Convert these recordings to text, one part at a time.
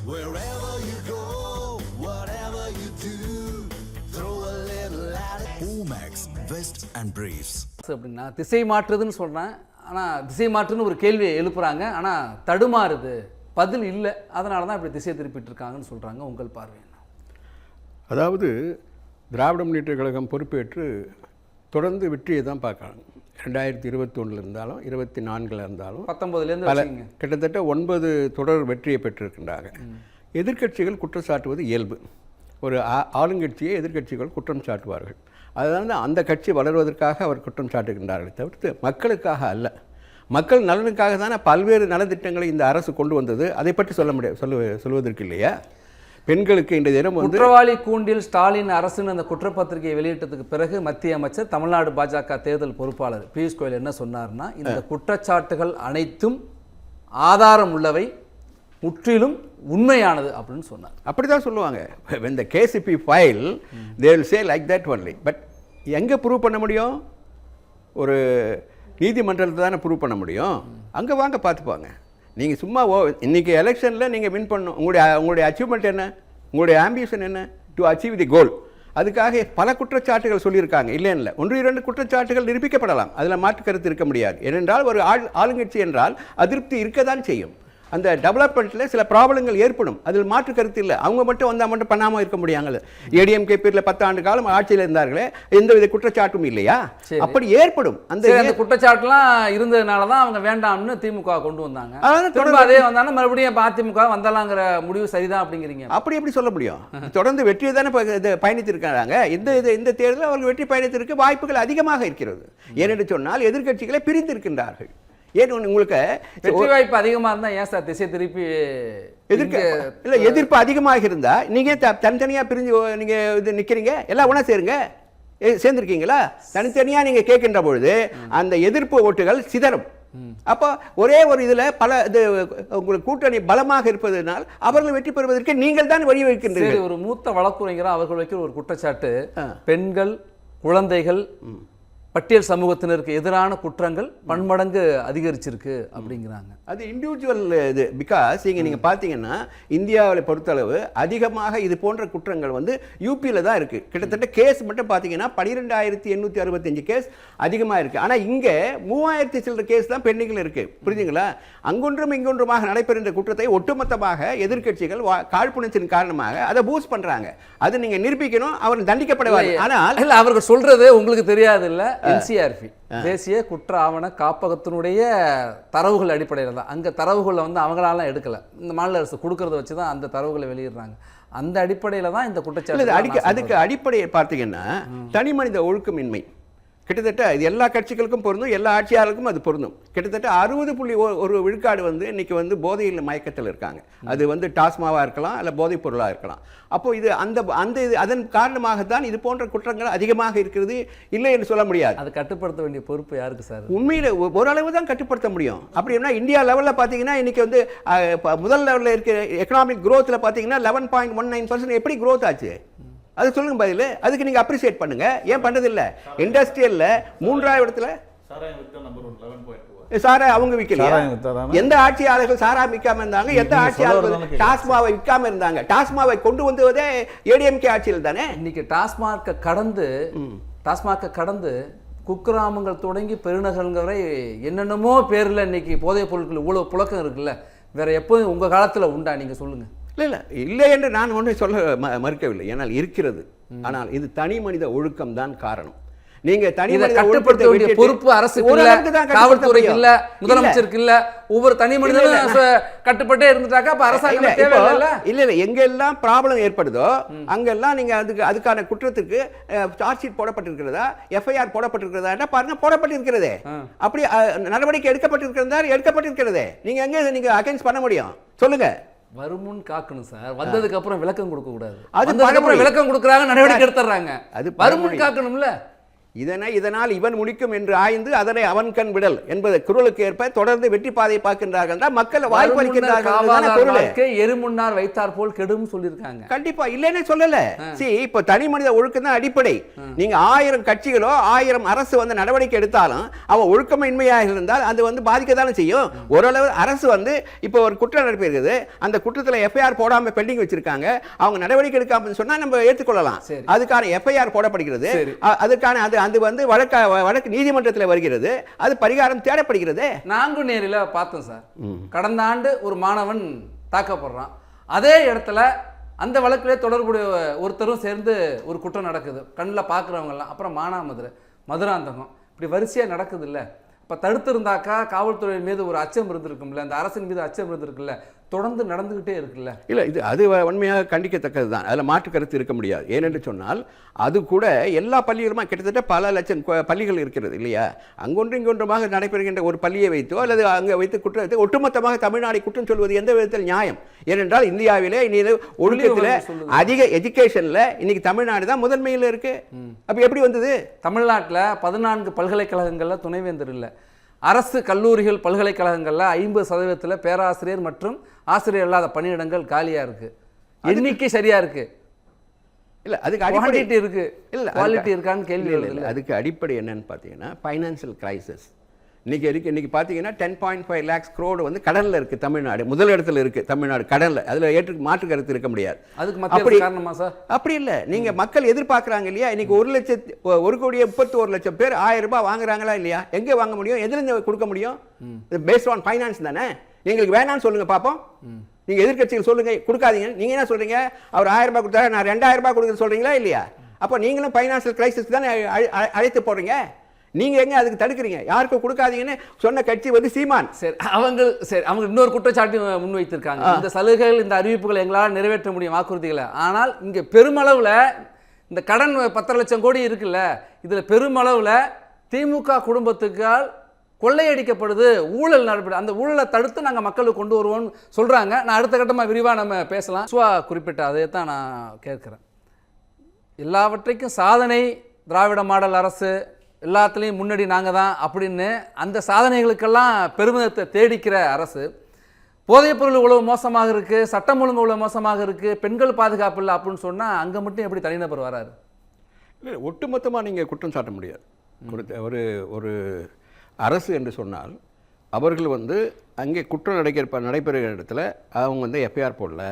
Wherever you go, whatever you do, throw a little at it. Omax, Vest and Briefs. அப்படின்னா திசை மாற்றுதுன்னு சொல்கிறேன், ஆனால் திசை மாற்றுன்னு ஒரு கேள்வியை எழுப்புறாங்க, ஆனால் தடுமாறுது, பதில் இல்லை, அதனால தான் இப்படி திசை திருப்பிட்டு இருக்காங்கன்னு சொல்கிறாங்க. உங்கள் பார்வை என்ன? அதாவது திராவிட முன்னேற்ற கழகம் பொறுப்பேற்று தொடர்ந்து வெற்றியை தான் பார்க்குறாங்க. 2021 இருந்தாலும் 24 இருந்தாலும் 19 பல கிட்டத்தட்ட 9 தொடர் வெற்றியை பெற்றிருக்கின்றாங்க. எதிர்க்கட்சிகள் குற்றம் சாட்டுவது இயல்பு. ஒரு ஆளுங்கட்சியை எதிர்க்கட்சிகள் குற்றம் சாட்டுவார்கள். அதனால் அந்த கட்சி வளர்வதற்காக அவர் குற்றம் சாட்டுகின்றார்கள், தவிர்த்து மக்களுக்காக அல்ல. மக்கள் நலனுக்காக தானே பல்வேறு நலத்திட்டங்களை இந்த அரசு கொண்டு வந்தது. அதை பற்றி சொல்வதற்கு இல்லையா? பெண்களுக்கு இந்த தினம் வந்து குற்றவாளி கூண்டில் ஸ்டாலின் அரசுன்னு அந்த குற்றப்பத்திரிகையை வெளியிட்டதுக்கு பிறகு மத்திய அமைச்சர் தமிழ்நாடு பாஜக தேர்தல் பொறுப்பாளர் பியூஷ் கோயல் என்ன சொன்னார்னா, இந்த குற்றச்சாட்டுகள் அனைத்தும் ஆதாரம் உள்ளவை, முற்றிலும் உண்மையானது அப்படின்னு சொன்னார். அப்படி தான் சொல்லுவாங்க. when the KCP file they will say like that only. But எங்கே ப்ரூவ் பண்ண முடியும்? ஒரு நீதிமன்றத்தில் தானே ப்ரூவ் பண்ண முடியும். அங்கே வாங்க பார்த்துப்பாங்க. நீங்கள் சும்மா இன்றைக்கி எலெக்ஷனில் நீங்கள் வின் பண்ணணும். உங்களுடைய அச்சீவ்மெண்ட் என்ன? உங்களுடைய ஆம்பிஷன் என்ன? டு அச்சீவ் தி கோல். அதுக்காக பல குற்றச்சாட்டுகள் சொல்லியிருக்காங்க. இல்லை 1-2 குற்றச்சாட்டுகள் நிரூபிக்கப்படலாம், அதில் மாற்று கருத்து இருக்க முடியாது. ஏனென்றால் ஒரு ஆளுங்கட்சி என்றால் அதிருப்தி இருக்க தான் செய்யும். அந்த டெவலப்மெண்ட்டில் சில ப்ராப்ளங்கள் ஏற்படும், அதில் மாற்று கருத்து இல்லை. அவங்க மட்டும் வந்தால் மட்டும் பண்ணாமல் இருக்க முடியாங்கல்ல. ஏடிஎம்கே பேரில் 10 ஆண்டு காலம் ஆட்சியில் இருந்தார்களே, எந்தவித குற்றச்சாட்டும் இல்லையா? அப்படி ஏற்படும். அந்த குற்றச்சாட்டுலாம் இருந்ததுனால தான் அவங்க வேண்டாம்னு திமுக கொண்டு வந்தாங்க. அதே வந்தாலும் மறுபடியும் அதிமுக வந்தலாங்கிற முடிவு சரிதான் அப்படிங்கிறீங்க. அப்படி எப்படி சொல்ல முடியும்? தொடர்ந்து வெற்றியை தானே பயணித்திருக்கிறாங்க. இந்த தேர்தலில் அவர்கள் வெற்றி பயணித்திருக்க வாய்ப்புகள் அதிகமாக இருக்கிறது. ஏனென்று சொன்னால் எதிர்க்கட்சிகளை பிரிந்திருக்கின்றார்கள். ஏன் உங்களுக்கு வெற்றி வாய்ப்பு அதிகமாக இருந்தால் ஏன் சார் திசை திருப்பி இல்லை எதிர்ப்பு அதிகமாக இருந்தால் நீங்கள் தனித்தனியாக பிரிஞ்சு நீங்கள் இது நிற்கிறீங்க, எல்லாம் ஒன்றா சேருங்க. சேர்ந்துருக்கீங்களா? தனித்தனியாக நீங்கள் கேட்கின்ற பொழுது அந்த எதிர்ப்பு ஓட்டுகள் சிதறும். அப்போ ஒரே ஒரு இதில் பல இது உங்களுக்கு கூட்டணி பலமாக இருப்பதனால் அவர்கள் வெற்றி பெறுவதற்கு நீங்கள் தான் வழிவகுக்கின்றீர்கள். ஒரு மூத்த வழக்குரைஞர் அவர்கள் வைக்கிற ஒரு குற்றச்சாட்டு, பெண்கள், குழந்தைகள், பட்டியல் சமூகத்தினருக்கு எதிரான குற்றங்கள் பன்மடங்கு அதிகரிச்சிருக்கு அப்படிங்கிறாங்க. அது இண்டிவிஜுவல் இது. பிகாஸ் நீங்கள் பார்த்தீங்கன்னா இந்தியாவில் பொறுத்தளவு அதிகமாக இது போன்ற குற்றங்கள் வந்து யூபியில் தான் இருக்குது. கிட்டத்தட்ட கேஸ் மட்டும் பார்த்தீங்கன்னா 12,865 கேஸ் அதிகமாக இருக்குது. ஆனால் இங்கே 3000 சில்லற கேஸ் தான் பெண்டிங்கில் இருக்குது. புரிஞ்சுங்களா? அங்கொன்றும் இங்கொன்றுமாக நடைபெறுகின்ற குற்றத்தை ஒட்டுமொத்தமாக எதிர்க்கட்சிகள் காழ்ப்புணர்ச்சியின் காரணமாக அதை பூஸ்ட் பண்ணுறாங்க. அது நீங்கள் நிரூபிக்கணும், அவர் தண்டிக்கப்படுவார். ஆனால் இல்லை, அவர்கள் சொல்றது உங்களுக்கு தெரியாது இல்லை. NCRP தேசிய குற்ற ஆவண காப்பகத்தினுடைய தரவுகள் அடிப்படையில் தான். அங்கே தரவுகளை வந்து அவங்களாலாம் எடுக்கலை, இந்த மாநில அரசு கொடுக்கறத வச்சு தான் அந்த தரவுகளை வெளியிடுறாங்க. அந்த அடிப்படையில் தான் இந்த குற்றச்சாட்டு. அதுக்கு அடிப்படையை பார்த்தீங்கன்னா தனி மனித ஒழுக்கமின்மை. கிட்டத்தட்ட இது எல்லா கட்சிகளுக்கும் பொருந்தும், எல்லா ஆட்சியாளருக்கும் அது பொருந்தும். கிட்டத்தட்ட 60.1 விழுக்காடு வந்து இன்னைக்கு வந்து போதையில் மயக்கத்தில் இருக்காங்க. அது வந்து டாஸ்மாவாக இருக்கலாம், இல்லை போதைப் பொருளாக இருக்கலாம். அப்போ இது அதன் காரணமாகத்தான் இது போன்ற குற்றங்கள் அதிகமாக இருக்கிறது, இல்லை என்று சொல்ல முடியாது. அது கட்டுப்படுத்த வேண்டிய பொறுப்பு யாருக்கு சார்? உண்மையில் ஓரளவு தான் கட்டுப்படுத்த முடியும். அப்படின்னா இந்தியா லெவலில் பார்த்தீங்கன்னா இன்னைக்கு வந்து முதல் லெவலில் இருக்கிற எக்கனாமிக் க்ரோத்தில் பார்த்தீங்கன்னா 11.19% எப்படி க்ரோத் ஆச்சு? அது சொல்லுங்க பதில். அதுக்கு நீங்க அப்ரிசியேட் பண்ணுங்க. ஏன் பண்றதில்லை? இண்டஸ்ட்ரியல்ல 3ஆவது இடத்துல சாரா அவங்க விற்கல. எந்த ஆட்சியாளர்கள் சாரா விற்காம இருந்தாங்க? எந்த ஆட்சியாளர்கள் டாஸ்மாவை விற்காம இருந்தாங்க? டாஸ்மாவை கொண்டு வந்ததே ஏடிஎம்கே ஆட்சியில் தானே. இன்னைக்கு டாஸ்மார்க்கை கடந்து குக்கிராமங்கள் தொடங்கி பெருநகரங்கள் வரை என்னென்னமோ பேரில் இன்னைக்கு போதைப் பொருட்கள் இவ்வளோ புழக்கம் இருக்குல்ல, வேற எப்போதும் உங்க காலத்தில் உண்டா? நீங்க சொல்லுங்க. இல்லை என்று நான் ஒன்றை சொல்ல மறுக்கவில்லை, ஏனால் இருக்கிறது. ஆனால் இது தனி மனித ஒழுக்கம் தான் காரணம். நீங்க தனி மனித கட்டுப்படுத்த வேண்டிய பொறுப்பு அரசுக்கு இல்ல, காவல்துறைக்கு இல்ல, முதலமைச்சருக்கு இல்ல. ஒவ்வொரு தனி மனிதனும் கட்டுப்பட்டே இருந்துட்டாக்கா அப்ப அரசாங்கம் தேவையில்லை. இல்ல எங்கெல்லாம் ப்ராப்ளம் ஏற்படுதோ அங்கெல்லாம் நீங்க அதுக்கான குற்றத்துக்கு சார்ஜ் ஷீட் போடப்பட்டிருக்கிறதா, எஃப்ஐஆர் போடப்பட்டிருக்கிறதா பாருங்க. போடப்பட்டிருக்கிறதே. அப்படி நடவடிக்கை எடுக்கப்பட்டிருக்கிறதே. நீங்க எங்க நீங்க அகைன்ஸ்ட் பண்ண முடியும்? சொல்லுங்க. வருமுன் காக்கணும் சார். வந்ததுக்கு அப்புறம் விளக்கம் கொடுக்க கூடாது. அதுக்கப்புறம் விளக்கம் கொடுக்குறாங்க, நடவடிக்கை எடுத்துறாங்க. அது வருமுன் காக்கணும்ல. இதனால் இவன் முடிக்கும் என்று ஆய்ந்து அதனை அவன் கண் விடல் என்பது குரலுக்கு ஏற்ப தொடர்ந்து வெற்றி பாதையை பார்க்கின்றார்கள் மக்கள் வாய்ப்பு அளிக்கின்றார்கள். எருமுன்னார் வைத்தார் போல் கெடும் சொல்லியிருக்காங்க. கண்டிப்பா இல்லைன்னு சொல்லல. இப்ப தனி மனித ஒழுக்கம் தான் அடிப்படை. நீங்க 1000 கட்சிகளோ 1000 அரசு வந்து நடவடிக்கை எடுத்தாலும் அவன் ஒழுக்கமின்மையாக இருந்தால் அது வந்து பாதிக்கத்தானே செய்யும். ஓரளவு அரசு வந்து இப்ப ஒரு குற்றம் நடப்பு இருக்குது, அந்த குற்றத்துல எஃப்ஐஆர் போடாம பெண்டிங் வச்சிருக்காங்க, அவங்க நடவடிக்கை எடுக்காம சொன்னா நம்ம ஏற்றுக்கொள்ளலாம். அதுக்கான எஃப்ஐஆர் போடப்படுகிறது, அதுக்கான அது வந்து வழக்கு நீதிமன்றத்தில் வருகிறது, அது பரிகாரம் தேடப்படுகிறது. நான்கு நேரில் பார்த்தோம் சார். கடந்த ஆண்டு ஒரு மாணவன் தாக்கப்படுறான், அதே இடத்துல அந்த வழக்கிலே தொடர்புடைய ஒருத்தரும் சேர்ந்து ஒரு குற்றம் நடக்குது, கண்ணில் பார்க்குறவங்கலாம். அப்புறம் மானாமதுரை, மதுராந்தகம், இப்படி வரிசையாக நடக்குது இல்லை. இப்போ தடுத்திருந்தாக்கா காவல்துறை மீது ஒரு அச்சம் இருந்திருக்கும்ல, அந்த அரசின் மீது அச்சம் இருந்திருக்குல்ல, தொடர்ந்து நடந்துகிட்டே இருக்குல்ல. இல்லை, இது அது உண்மையாக கண்டிக்கத்தக்கது தான், அதில் மாற்று கருத்து இருக்க முடியாது. ஏனென்று சொன்னால் அது கூட எல்லா பள்ளிகளுமா கிட்டத்தட்ட பல லட்சம் பள்ளிகள் இருக்கிறது இல்லையா. அங்கொன்று இங்கொன்றுமாக நடைபெறுகின்ற ஒரு பள்ளியை வைத்தோ அல்லது அங்கே வைத்து குற்றத்தை ஒட்டுமொத்தமாக தமிழ்நாடு குற்றம் சொல்வது எந்த விதத்தில் நியாயம்? ஏனென்றால் இந்தியாவிலே ஒழுக்கத்தில் அதிக எஜுகேஷனில் இன்னைக்கு தமிழ்நாடு தான் முதன்மையில் இருக்கு. அப்போ எப்படி வந்தது? தமிழ்நாட்டில் 14 பல்கலைக்கழகங்களில் துணைவேந்தர் இல்லை. அரசு கல்லூரிகள் பல்கலைக்கழகங்களில் 50% பேராசிரியர் மற்றும் ஆசிரியர் இல்லாத பணியிடங்கள் காலியா இருக்கு. எண்ணிக்கை சரியா இருக்கு இல்ல, அதுக்கு அடிப்படை இருக்கு இல்ல, குவாலிட்டி இருக்கான்னு கேள்வி இல்லை. அதுக்கு அடிப்படை என்னன்னு பார்த்தீங்கன்னா ஃபைனான்சியல் கிரைசிஸ் இன்னைக்கு பார்த்தீங்கன்னா 10.5 lakhs crore வந்து கடனில் இருக்குது தமிழ்நாடு. முதல் இடத்துல இருக்குது தமிழ்நாடு கடனில். அதில் மாற்று கருத்து இருக்க முடியாது. அதுக்கு மத்திய காரணமா சார்? அப்படி இல்லை, நீங்கள் மக்கள் எதிர்பார்க்குறாங்க இல்லையா. இன்னைக்கு 1,31,00,000 பேர் 1000 ரூபாய் வாங்குறாங்களா இல்லையா? எங்கே வாங்க முடியும்? எதுலேருந்து கொடுக்க முடியும்? பேஸ்ட் ஆன் ஃபைனான்ஸ் தானே. எங்களுக்கு வேணான்னு சொல்லுங்க பார்ப்போம். நீங்கள் எதிர்கட்சிகள் சொல்லுங்க கொடுக்காதீங்க. நீங்கள் என்ன சொல்கிறீங்க? அவர் 1000 ரூபாய் கொடுத்தா நான் 2000 ரூபாய் கொடுக்குறது சொல்கிறீங்களா இல்லையா? அப்போ நீங்களும் ஃபைனான்சியல் கிரைசிஸ் தானே அழைத்து போடுறீங்க. நீங்க எங்க அதுக்கு தடுக்கிறீங்க? யாருக்கும் கொடுக்காதீங்கன்னு சொன்ன கட்சி வந்து சீமான். அவங்க இன்னொரு குற்றச்சாட்டு முன்வைத்திருக்காங்க. இந்த சலுகைகள், இந்த அறிவிப்புகளை எங்களால் நிறைவேற்ற முடியும் வாக்குறுதிகளை. ஆனால் இங்க பெருமளவுல இந்த கடன் 10 லட்சம் கோடி இருக்குல்ல, இதுல பெருமளவுல திமுக குடும்பத்துக்கால் கொள்ளையடிக்கப்படுது, ஊழல் நடைபெறுது. அந்த ஊழலை தடுத்து நாங்கள் மக்களுக்கு கொண்டு வருவோம்னு சொல்றாங்க. நான் அடுத்த கட்டமாக விரிவாக நம்ம பேசலாம். குறிப்பிட்ட அதை தான் நான் கேட்குறேன். எல்லாவற்றைக்கும் சாதனை திராவிட மாடல் அரசு, எல்லாத்துலேயும் முன்னாடி நாங்கள் தான் அப்படின்னு அந்த சாதனைகளுக்கெல்லாம் பெருமிதத்தை தேடிக்கிற அரசு, போதைப் பொருள் இவ்வளவு மோசமாக இருக்குது, சட்டம் ஒழுங்கு இவ்வளவு மோசமாக இருக்குது, பெண்கள் பாதுகாப்பு இல்லை அப்படின்னு சொன்னால் அங்கே மட்டும் எப்படி தனிநபர் வராரு? இல்லை, ஒட்டுமொத்தமாக நீங்கள் குற்றம் சாட்ட முடியாது. ஒரு அரசு என்று சொன்னால் அவர்கள் வந்து அங்கே குற்றம் நடைபெறுகிற இடத்துல அவங்க வந்து எஃப்ஐஆர் போடல,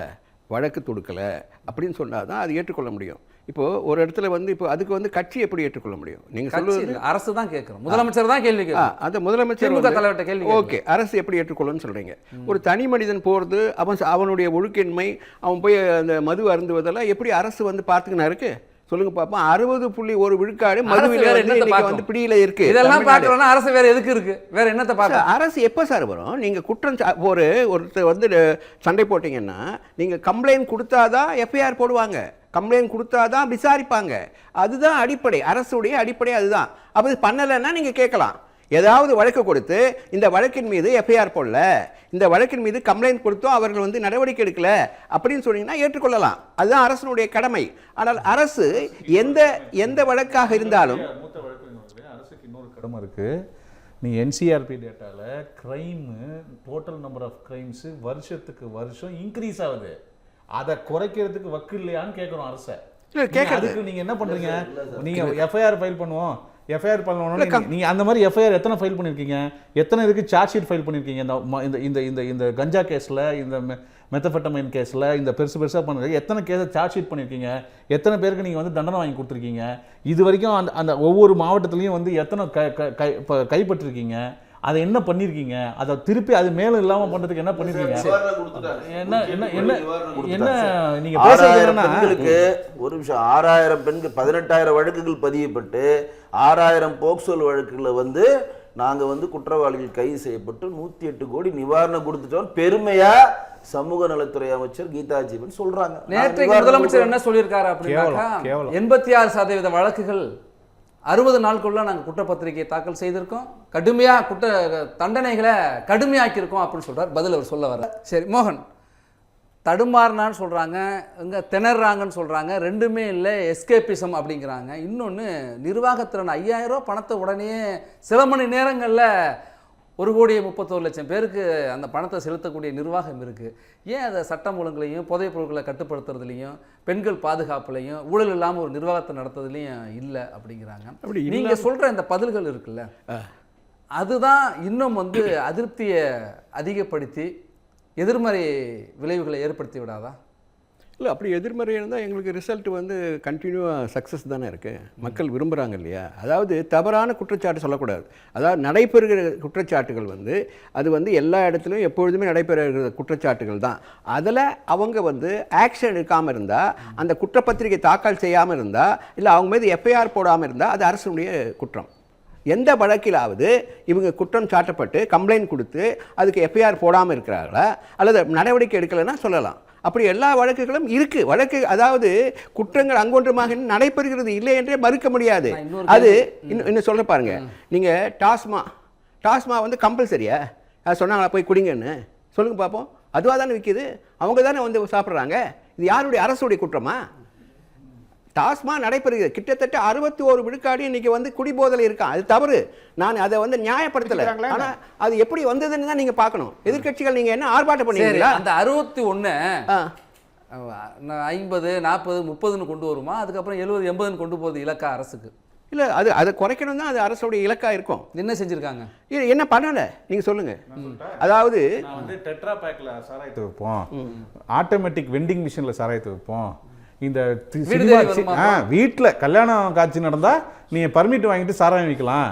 வழக்கு தொடுக்கலை அப்படின்னு சொன்னால் தான் அது ஏற்றுக்கொள்ள முடியும். இப்போ ஒரு இடத்துல வந்து இப்போ அதுக்கு வந்து கட்சி எப்படி ஏற்றுக்கொள்ள முடியும்? நீங்க சொல்லுவது அரசு தான் கேட்குறோம், முதலமைச்சர் தான் கேள்வி கேட்கும். அந்த முதலமைச்சர் கேள்வி ஓகே, அரசு எப்படி ஏற்றுக்கொள்ளும்னு சொல்றீங்க. ஒரு தனி மனிதன் போகிறது, அவனுடைய ஒழுக்கின்மை, அவன் போய் அந்த மது அருந்துவதெல்லாம் எப்படி அரசு வந்து பார்த்துக்கினா இருக்கு? சொல்லுங்க பாப்போம். 60.1 விழுக்காடு மதுவில வந்து பிடியில இருக்கு. இதெல்லாம் பார்க்கறோம்னா அரசு வேற எதுக்கு இருக்கு? வேற என்னத்தை பார்க்க? அரசு எப்ப சார் வரும்? நீங்க குற்றம் ஒருத்தர் வந்து சண்டை போட்டீங்கன்னா நீங்க கம்ப்ளைண்ட் கொடுத்தாதான் எஃப்ஐஆர் போடுவாங்க, கம்ப்ளைண்ட் கொடுத்தாதான் விசாரிப்பாங்க. அதுதான் அடிப்படை, அரசுடைய அடிப்படை அதுதான். அப்படி பண்ணலைன்னா நீங்க கேட்கலாம். ஏதாவது வழக்கு கொடுத்து இந்த வழக்கின் மீது எஃப்ஐஆர் போடல, இந்த வழக்கின் மீது கம்ப்ளைண்ட் கொடுத்தோம் அவர்கள் வந்து நடவடிக்கை எடுக்கல அப்படின்னு சொன்னீங்கன்னா ஏற்றுக்கொள்ளலாம். அதுதான் அரசனுடைய கடமை. ஆனால் அரசு எந்த வழக்காக இருந்தாலும் அரசுக்கு இன்னொரு கடமை இருக்கு. நீ என்சிஆர்பி டேட்டாவில் crime, total number of crimes வருஷத்துக்கு வருஷம் இன்க்ரீஸ் ஆகுது. அதை குறைக்கிறதுக்கு வக்கு இல்லையான்னு கேட்குறோம் அரசை. கேட்கறதுக்கு நீங்க என்ன பண்றீங்க? நீங்க எஃப்ஐஆர் ஃபைல் பண்ணுவோம், எஃப்ஐஆர் பண்ணணும். நீங்க அந்த மாதிரி எஃப்ஐஆர் எத்தனை ஃபைல் பண்ணிருக்கீங்க? எத்தனை இருக்கு சார்ஜ் ஷீட் ஃபைல் பண்ணிருக்கீங்க? இந்த கஞ்சா கேஸ்ல, இந்த மெத்தபெட்டமைன் கேஸ்ல, இந்த பெருசா பண்ணுறது எத்தனை கேஸை சார்ஜ் ஷீட் பண்ணிருக்கீங்க? எத்தனை பேருக்கு நீங்க வந்து தண்டனை வாங்கி கொடுத்துருக்கீங்க? இது வரைக்கும் அந்த ஒவ்வொரு மாவட்டத்திலையும் வந்து எத்தனை கைப்பற்றிருக்கீங்க? அதை என்ன பண்ணிருக்கீங்க? அதை திருப்பி அது மேலும் இல்லாம பண்றதுக்கு என்ன பண்ணிருக்கீங்க? என்ன என்ன என்ன என்ன நீங்க பெண்களுக்கு ஒரு நிமிஷம் 6000 பெண்கள் 18,000 வழக்குகள் பதியப்பட்டு 6000 போக்சோல் வழக்குகளை வந்து நாங்க வந்து குற்றவாளிகள் கைது செய்யப்பட்டு 108 கோடி நிவாரணம் கொடுத்துட்டோம் பெருமையா சமூக நலத்துறை அமைச்சர் கீதா ஜீவன் சொல்றாங்க. நேற்றைக்கு முதலமைச்சர் என்ன சொல்லியிருக்காரு அப்படின்னா 86% வழக்குகள் 60 நாளுக்குள்ள நாங்கள் குற்றப்பத்திரிகையை தாக்கல் செய்திருக்கோம், கடுமையாக தண்டனைகளை கடுமையாக்கியிருக்கோம் அப்படின்னு சொல்றார். பதில் அவர் சொல்ல வர. சரி மோகன், தடுமாறினான்னு சொல்கிறாங்க, இங்கே திணறாங்கன்னு சொல்கிறாங்க, ரெண்டுமே இல்லை எஸ்கேபிசம் அப்படிங்கிறாங்க. இன்னொன்று நிர்வாகத்திறன் 5000 ரூபா பணத்தை உடனே சில மணி நேரங்களில் 1,31,00,000 பேருக்கு அந்த பணத்தை செலுத்தக்கூடிய நிர்வாகம் இருக்குது. ஏன் அதை சட்டம் ஒழுங்குலையும் புதைப் பொருட்களை கட்டுப்படுத்துறதுலையும் பெண்கள் பாதுகாப்புலையும் ஊழல் இல்லாமல் ஒரு நிர்வாகத்தை நடத்துறதுலையும் இல்லை அப்படிங்கிறாங்க. நீங்கள் சொல்கிற இந்த பதில்கள் இருக்குல்ல, அதுதான் இன்னும் அதிருப்தியை அதிகப்படுத்தி எதிர்மறை விளைவுகளை ஏற்படுத்தி விடாதா? இல்லை, அப்படி எதிர்மறை இருந்தால் எங்களுக்கு ரிசல்ட் கண்டினியூவாக சக்ஸஸ் தானே இருக்குது. மக்கள் விரும்புகிறாங்க இல்லையா? அதாவது தவறான குற்றச்சாட்டு சொல்லக்கூடாது. அதாவது நடைபெறுகிற குற்றச்சாட்டுகள் அது எல்லா இடத்துலையும் எப்பொழுதுமே நடைபெறுகிற குற்றச்சாட்டுகள் தான். அதில் அவங்க ஆக்ஷன் எடுக்காமல் இருந்தால், அந்த குற்றப்பத்திரிகை தாக்கல் செய்யாமல் இருந்தால், இல்லை அவங்க மீது எஃப்ஐஆர் போடாமல் இருந்தால் அது அரசுடைய குற்றம். எந்த வழக்கிலாவது இவங்க குற்றம் சாட்டப்பட்டு கம்ப்ளைண்ட் கொடுத்து அதுக்கு எஃப்ஐஆர் போடாமல் இருக்கிறார்களா அல்லது நடவடிக்கை எடுக்கலைன்னா சொல்லலாம். அப்படி எல்லா வழக்குகளும் இருக்குது. வழக்கு அதாவது குற்றங்கள் அங்கொன்றுமாக நடைபெறுகிறது இல்லை என்றே மறுக்க முடியாது. அது இன்னும் சொல்ல பாருங்க, நீங்கள் டாஸ்மா கம்பல்சரியா அது சொன்னாங்களா போய் குடிங்கன்னு சொல்லுங்க பார்ப்போம். அதுவாக தானே விற்கிது, அவங்க தானே சாப்பிட்றாங்க. இது யாருடைய அரசுடைய குற்றமா? டாஸ்மா நடைபெறுகிறது. கிட்டத்தட்ட 61 விழுக்காடு இன்னைக்கு குடிபோதல் இருக்கான். அது தவறு. நான் அதை நியாயப்படுத்தலை. ஆனால் அது எப்படி வந்ததுன்னு தான் நீங்கள் பார்க்கணும். எதிர்க்கட்சிகள் நீங்கள் என்ன ஆர்ப்பாட்டம் பண்ணீங்களா? அந்த 61 50, 40, 30ன்னு கொண்டு வருமா? அதுக்கப்புறம் 70, 80ன்னு கொண்டு போகுது இலக்கா அரசுக்கு. இல்லை, அதை குறைக்கணும் தான் அது அரசுடைய இலக்கா இருக்கும். என்ன செஞ்சுருக்காங்க? என்ன பண்ணலை நீங்கள் சொல்லுங்கள். அதாவது டெட்ரா பேக்கில் சாராயத்தை வைப்போம், ஆட்டோமேட்டிக் வெண்டிங் மிஷினில் சாராயத்தை வைப்போம். இந்த வீட்டில் கல்யாணம் காட்சி நடந்தா நீங்க பர்மிட் வாங்கிட்டு சாராயம் வைக்கலாம்.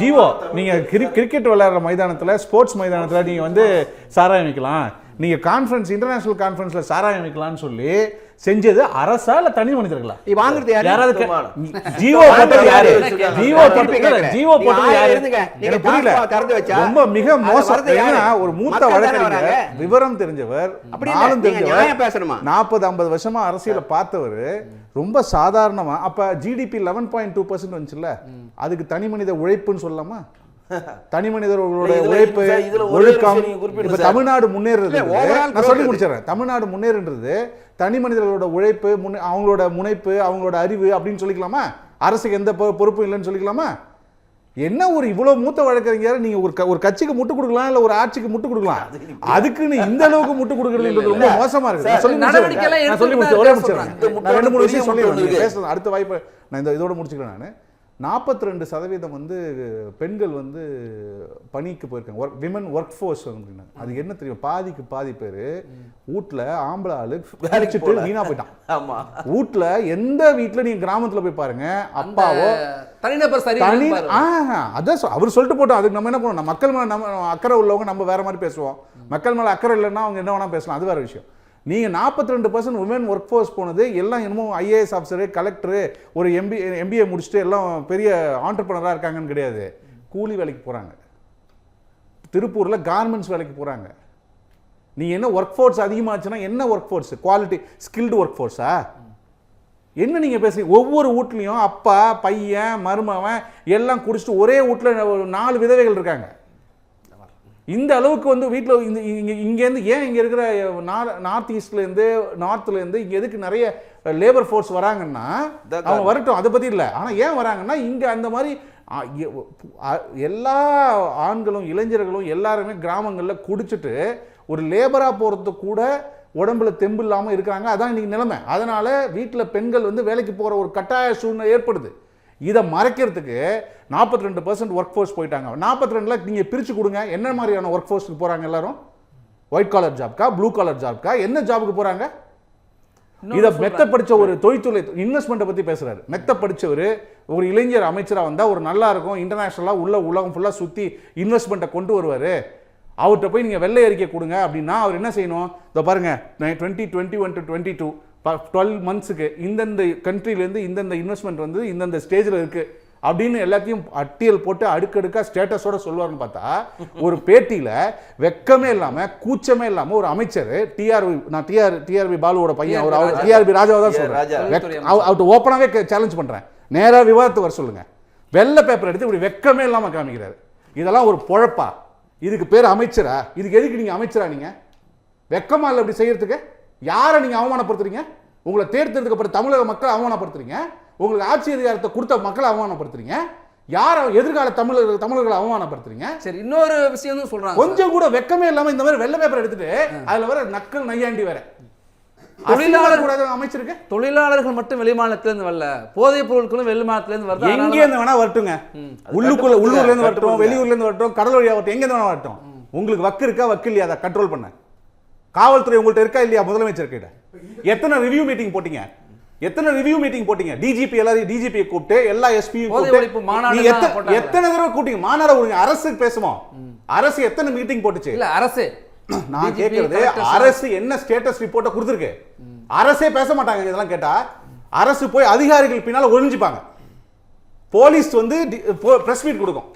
ஜீவோ நீங்க கிரிக்கெட் விளையாடுற மைதானத்தில், ஸ்போர்ட்ஸ் மைதானத்தில் நீங்க சாராயம் வைக்கலாம். நீங்க கான்ஃபரன்ஸ், இன்டர்நேஷனல் கான்ஃபரன்ஸ்ல சாராயம் வைக்கலாம்னு சொல்லி செஞ்சது அரசா இல்ல தனி மனிதர்களா? வாங்குறது யாராவது ஜீவோ போட்டது யாரு? ஜீவோ போட்டது யாரு? எனக்கு புரியல. ரொம்ப மிக மோசம். ஒரு மூத்த வழக்கறிஞர், விவரம் தெரிஞ்சவர், நாளும் தெரிஞ்சவர், 40-50 வருஷமா அரசியலை பார்த்தவர், ரொம்ப சாதாரணமா அப்ப ஜிடிபி 11.2% வந்துச்சுல்ல, அதுக்கு தனி மனித உழைப்புன்னு சொல்லலாமா? தனி மனிதர்களுடைய உழைப்பு, ஒழுக்கம். இப்ப தமிழ்நாடு முன்னேறது, நான் சொல்லி முடிச்சிடறேன். தமிழ்நாடு முன்னேறுன்றது தனி மனிதர்களோட உழைப்பு, அவங்களோட முனைப்பு, அவங்களோட அறிவு அப்படின்னு சொல்லிக்கலாமா? அரசுக்கு எந்த பொறுப்பும் இல்லைன்னு சொல்லிக்கலாமா? என்ன ஒரு இவ்வளவு மூத்த வழக்கறிஞர் நீங்க ஒரு கட்சிக்கு முட்டு கொடுக்கலாம், இல்ல ஒரு ஆட்சிக்கு முட்டு கொடுக்கலாம். அதுக்குன்னு இந்த அளவுக்கு முட்டு கொடுக்கறது ரொம்ப மோசமா இருக்கு. சொல்லி முடிச்சிடறேன். 2-3 விஷயம் சொல்லி பேசலாம். அடுத்த வாய்ப்பு நான் இதோட முடிச்சுக்கிறேன். நான் 42% பெண்கள் பணிக்கு போயிருக்காங்க. Women work force. அது என்ன தெரியும்? பாதிக்கு பாதி பேர் வீட்டில் ஆம்பளை ஆளு வேலைச்சிட்டு வீணா போயிட்டான். வீட்டில் எந்த வீட்டில் நீங்க கிராமத்துல போய் பாருங்க, அப்பாவோ அதான் அவர் சொல்லிட்டு போட்டோம். அதுக்கு நம்ம என்ன பண்ணணும்? மக்கள் மேல நம்ம அக்கறை உள்ளவங்க நம்ம வேற மாதிரி பேசுவோம். மக்கள் மேல அக்கறை இல்லைன்னா அவங்க என்ன வேணா பேசலாம், அது வேற விஷயம். நீங்கள் 42% உமன் ஒர்க் ஃபோர்ஸ் போனது எல்லாம் என்னமோ ஐஏஎஸ் ஆஃபீஸரு, கலெக்டரு, ஒரு எம்பிஏ முடிச்சுட்டு எல்லாம் பெரிய ஆண்டர்பிரனராக இருக்காங்கன்னு கிடையாது. கூலி வேலைக்கு போகிறாங்க, திருப்பூரில் கார்மெண்ட்ஸ் வேலைக்கு போகிறாங்க. நீங்கள் என்ன ஒர்க் ஃபோர்ஸ் அதிகமாச்சுன்னா என்ன work force? Quality skilled work ஃபோர்ஸா? என்ன நீங்கள் பேசுறீங்க? ஒவ்வொரு வீட்லேயும் அப்பா, பையன், மருமவன் எல்லாம் குடிச்சிட்டு ஒரே வீட்டில் 4 விதவைகள் இருக்காங்க. இந்த அளவுக்கு வீட்டில் இங்கேருந்து ஏன் இங்கே இருக்கிற நார்த் ஈஸ்ட்லேருந்து, நார்த்லேருந்து இங்கே எதுக்கு நிறைய லேபர் ஃபோர்ஸ் வராங்கன்னா, அவங்க வரட்டும், அதை பற்றி இல்லை. ஆனால் ஏன் வராங்கன்னா, இங்கே அந்த மாதிரி எல்லா ஆண்களும் இளைஞர்களும் எல்லாருமே கிராமங்களில் குடிச்சிட்டு ஒரு லேபராக போகிறது கூட உடம்புல தெம்பு இல்லாமல் இருக்காங்க. அதான் இன்னைக்கு நிலைமை. அதனால வீட்டில் பெண்கள் வேலைக்கு போகிற ஒரு கட்டாய சூழ்நிலை ஏற்படுது. இதை மறைக்கிறதுக்கு 42% ஒர்க் ஃபோர்ஸ் போயிட்டாங்க. 42ல் நீங்கள் பிரித்து கொடுங்க. என்ன மாதிரியான ஒர்க் ஃபோர்ஸுக்கு போகிறாங்க எல்லாரும்? ஒயிட் காலர் ஜாப்க்கா, ப்ளூ காலர் ஜாப்க்கா, என்ன ஜாபுக்கு போகிறாங்க? இதை மெத்த படித்த ஒரு தொழில்துறை இன்வெஸ்ட்மெண்ட்டை பற்றி பேசுகிறாரு. மெத்த படித்தவர் ஒரு இளைஞர் அமைச்சராக வந்தால் ஒரு நல்லா இருக்கும், இன்டர்நேஷ்னலாக உலகம் ஃபுல்லாக சுற்றி இன்வெஸ்ட்மெண்ட்டை கொண்டு வருவார். அவர்கிட்ட போய் நீங்கள் வெள்ளை அறிக்கை கொடுங்க அப்படின்னா அவர் என்ன செய்யணும்? இதை பாருங்கள், 2021 to 22 12 மந்த்ஸுக்கு இந்தந்த கண்ட்ரிலேருந்து இந்தந்த இன்வெஸ்ட்மெண்ட் இந்தந்த ஸ்டேஜில் இருக்குது அப்படின்னு எல்லாத்தையும் அட்டியல் போட்டு அடுக்கடுக்காக ஸ்டேட்டஸோட சொல்லுவார்னு பார்த்தா, ஒரு பேட்டியில் வெக்கமே இல்லாமல் கூச்சமே இல்லாமல் ஒரு அமைச்சர் டிஆர்பி பாலுவோட பையன், அவர் டிஆர்பி ராஜாவை தான் சொல்கிறேன், அவர்கிட்ட ஓப்பனாகவே சேலஞ்ச் பண்ணுறேன், நேராக விவாதத்துக்கு வர சொல்லுங்கள். வெள்ளை பேப்பர் எடுத்து இப்படி வெக்கமே இல்லாமல் காமிக்கிறாரு. இதெல்லாம் ஒரு பொழப்பா? இதுக்கு பேர் அமைச்சரா? இதுக்கு எதுக்கு நீங்கள் அமைச்சரா? நீங்கள் வெக்கமா இல்லை இப்படி செய்யறதுக்கு? யாரை நீங்க அவமானப்படுத்துறீங்க? உங்களை தேர்ந்தெடுக்கப்பட்ட தமிழக மக்களை அவமானப்படுத்துறீங்க. உங்களுக்கு ஆட்சி அதிகாரத்தை கொடுத்த மக்களை அவமானப்படுத்துறீங்க. யார் எதிர்கால தமிழர்களை அவமானப்படுத்துறீங்க? சரி, இன்னொரு விஷயம் சொல்றாங்க, கொஞ்சம் கூட வெக்கமே இல்லாம இந்த மாதிரி வெள்ளை பேப்பர் எடுத்துட்டு அதுல வர நக்கல் நையாண்டி வேற. அமைச்சிருக்கு தொழிலாளர்கள் மட்டும் வெளிமாநிலத்திலிருந்து வரல, போதைப் பொருட்களும் வெளிமாநிலத்திலிருந்து வருது. எங்க இருந்து வேணா வரட்டுங்க, உள்ளூர்ல இருந்து வரட்டும், வெளியூர்ல இருந்து வரட்டும், கடல் வழியா வரட்டும், எங்க இருந்து வேணா வரட்டும். உங்களுக்கு வக்கு இருக்கா, வக்கு இல்லையா அதை கண்ட்ரோல் பண்ண? காவல்துறை உங்கள்ட்ட இருக்கா இல்லையா? முதலமைச்சர் கிட்ட எத்தனை ரிவ்யூ மீட்டிங் போட்டீங்க? டிஜிபி எல்லாரும் டிஜிபி கூப்பிட்டு எல்லா எஸ்பியும் கூப்பிட்டு எத்தனை தடவை கூட்டிங்க? மாநாடு அரசு பேசுவோம். அரசு எத்தனை மீட்டிங் போட்டுச்சு? இல்ல அரசு, நான் கேட்கிறது அரசு என்ன ஸ்டேட்டஸ் ரிப்போர்ட்டை கொடுத்துருக்கு? அரசே பேச மாட்டாங்க. இதெல்லாம் கேட்டா அரசு போய் அதிகாரிகள் பின்னால ஒளிஞ்சுப்பாங்க. போலீஸ் வந்து பிரஸ் மீட் கொடுக்கும்.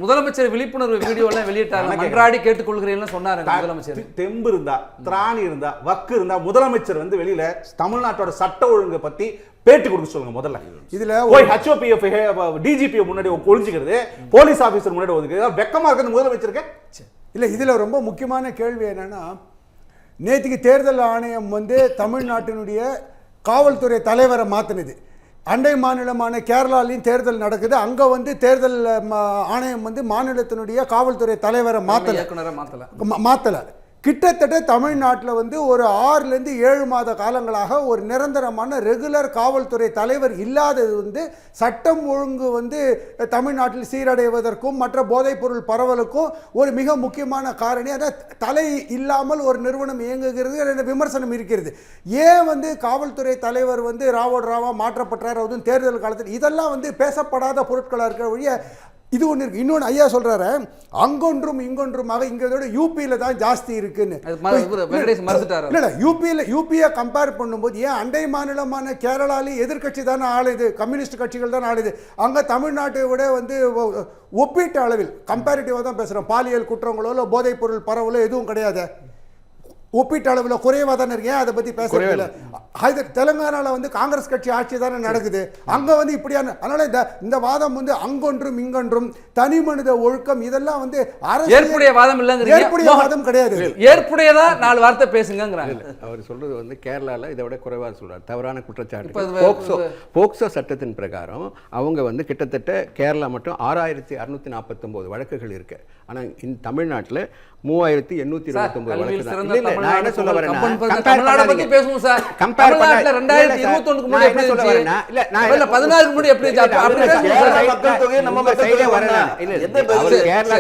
முதலமைச்சர் விழிப்புணர்வு வீடியோ எல்லாம் வெளியிட்டாங்க. மன்றாடி கேட்டுக்கொள்கிறேன்னு சொன்னாரு முதலமைச்சர். தெம்பு இருந்தா, திராணி இருந்தா, வக்கு இருந்தா முதலமைச்சர் வந்து வெளியில தமிழ்நாட்டோட சட்ட ஒழுங்கை பத்தி பேட்டி கொடுக்க சொல்லுங்க. முதல்ல இதுல போய் HOPF டிஜிபி முன்னாடி ஒளிஞ்சுக்கிறது, போலீஸ் ஆபீசர் முன்னாடி ஒதுக்குறது வெக்கமா இருக்கு முதலமைச்சருக்கு. இல்ல இதுல ரொம்ப முக்கியமான கேள்வி என்னன்னா, நேற்றுக்கு தேர்தல் ஆணையம் வந்து தமிழ்நாட்டினுடைய காவல்துறை தலைவரை மாத்தினது. அண்டை மாநிலமான கேரளாலையும் தேர்தல் நடக்குது. அங்க வந்து தேர்தல் ஆணையம் வந்து மாநிலத்தினுடைய காவல்துறை தலைவரை மாத்தல. கிட்டத்தட்ட தமிழ்நாட்டில் வந்து ஒரு 6லேருந்து 7 மாத காலங்களாக ஒரு நிரந்தரமான ரெகுலர் காவல்துறை தலைவர் இல்லாதது வந்து சட்டம் ஒழுங்கு வந்து தமிழ்நாட்டில் சீரடைவதற்கும் மற்ற போதைப்பொருள் பரவலுக்கும் ஒரு மிக முக்கியமான காரணி. அதாவது தலை இல்லாமல் ஒரு நிறுவனம் இயங்குகிறது என்ற விமர்சனம் இருக்கிறது. ஏன் வந்து காவல்துறை தலைவர் வந்து ராவா மாற்றப்பட்டார் அதுவும் தேர்தல் காலத்தில்? இதெல்லாம் வந்து பேசப்படாத பொருட்களாக இருக்கிற வழிய இது ஒன்று இருக்கு. இன்னொன்று ஐயா சொல்றாரு, அங்கொன்றும் இங்கொன்றுமாக இங்கதோட யூபியில தான் ஜாஸ்தி இருக்குன்னு. இல்ல யூபியை கம்பேர் பண்ணும்போது ஏன் அண்டை மாநிலமான கேரளாலே எதிர்கட்சி தானே ஆளுது, கம்யூனிஸ்ட் கட்சிகள் தான் ஆளுது. அங்க தமிழ்நாட்டை விட வந்து ஒப்பீட்டு அளவில் கம்பேரிட்டிவாக தான் பேசுறோம். பாலியல் குற்றங்களோ இல்லை போதைப் பொருள் பரவலோ எதுவும் கிடையாது. ஒப்பீட்டு அளவில் குறைவாக தானே இருக்கேன். அதை பற்றி பேசல. தெலுங்கானாவில் வந்து காங்கிரஸ் கட்சி ஆட்சி தானே நடக்குது. அங்கே வந்து இப்படியான அதனால இந்த வாதம் வந்து அங்கொன்றும் இங்கொன்றும் தனி மனித ஒழுக்கம் இதெல்லாம் வந்து ஏற்புடைய வாதம் இல்லைங்க. ஏற்புடைய வாதம் கிடையாது. ஏற்புடையதா 4 வார்த்தை பேசுங்கிறாங்க. அவர் சொல்றது வந்து கேரளாவில் இதை விட குறைவாக சொல்றாரு. தவறான குற்றச்சாட்டு. போக்சோ சட்டத்தின் பிரகாரம் அவங்க வந்து கிட்டத்தட்ட கேரளா மட்டும் 6649 வழக்குகள் இருக்கு. ஆனால் இந்த தமிழ்நாட்டில் 3829 வழக்கு. நான் என்ன சொல்ல வரேன்னா, தமிழ்நாடு பத்தி பேசுவோம் சார். தமிழ்நாட்டுல 2021க்கு முன்னாடி எப்படி இருந்துச்சு? இல்ல நான் 14க்கு முன்னாடி எப்படி இருந்துச்சு? அப்படி கேரளா மக்கள் தொகை நம்ம மக்கள் தொகை வரல.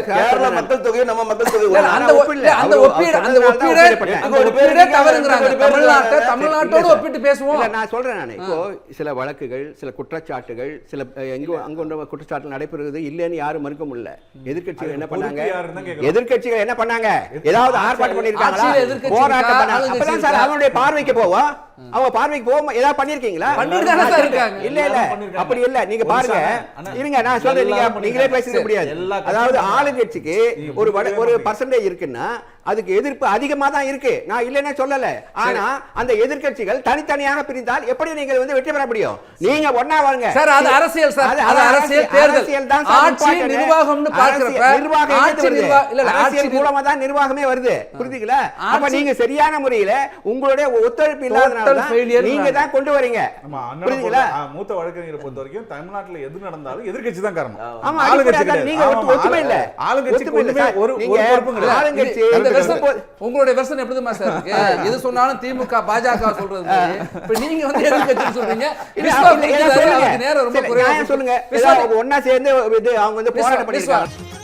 கேரளா மக்கள் தொகை நம்ம மக்கள் தொகை அந்த ஒப்பீடே தவறுங்கறாங்க. தமிழ்நாட்டோட ஒப்பிட்டு பேசுவோம். இல்ல நான் சொல்றேன். நான் இப்போ சில வழக்குகள், சில குற்றச்சாட்டுகள், சில அங்க குற்றச்சாட்டு நடைபெறுகிறது இல்லைன்னு யாரும் மறுக்க முடியல. எதிர்க்கட்சிகள் என்ன பண்ணாங்க? எதிர்க்கட்சிகள் என்ன பண்ணாங்க? ஏதாவது ஆர்ப்பாட்டம் பண்ணிருக்காங்களா? போராட்டம் பண்ணாங்க. அப்பதான் சார் அவங்களுடைய பார்வைக்கு போவோம். அவங்க பார்வைக்கு போக ஏதாவது பண்ணிருக்கீங்களா? இல்ல இல்ல அப்படி இல்ல. நீங்க பாருங்க, இருங்க நான் சொல்றேன். நீங்களே பேசிக்க முடியாது. அதாவது ஆளுங்கட்சிக்கு ஒரு பர்சன்டேஜ் இருக்குன்னா அதுக்கு எதிர்ப்பு அதிகமா தான் இருக்கு. நான் இல்லைன்னு சொல்லல. ஆனா அந்த எதிர்க்கட்சிகள் தனித்தனியாக பிரிந்தால் எப்படி நீங்கள் வந்து வெற்றி பெற முடியும்? நீங்க ஒண்ணா வாங்க சார். அது அரசியல் சார். அது அரசியல் தேர்தல் தான். ஆட்சி நிர்வாகம்னு பார்க்கறப்ப அரசியல் மூலமா தான் நிர்வாகமே வருது. புரியுதுங்களா? அப்ப நீங்க சரியான முறையில உங்களுடைய ஒத்துழைப்பு இல்லாதனால நீங்க தான் கொண்டு வரீங்க. புரியுதுங்களா? மூத்த வழக்கறிஞரை பொறுத்த வரைக்கும் தமிழ்நாட்டுல எது நடந்தாலும் எதிர்க்கட்சி தான் காரணம். ஆமா, ஆளுங்கட்சி நீங்க ஒத்துமை இல்ல. ஆளுங்கட்சி ஒரு பொறுப்பு கிடையாது. ஆளுங்கட்சி உங்களுடைய வெர்ஷன் எப்படிமா சார் இருக்கு? எது சொன்னாலும் திமுக பாஜக சொல்றது. இப்ப நீங்க வந்து எதிர்க்கட்சின்னு சொல்றீங்க. நேரம் ரொம்ப குறைவா சொல்லுங்க. ஒன்னா சேர்ந்து அவங்க வந்து போராட்டம் பண்ணிருக்காங்க.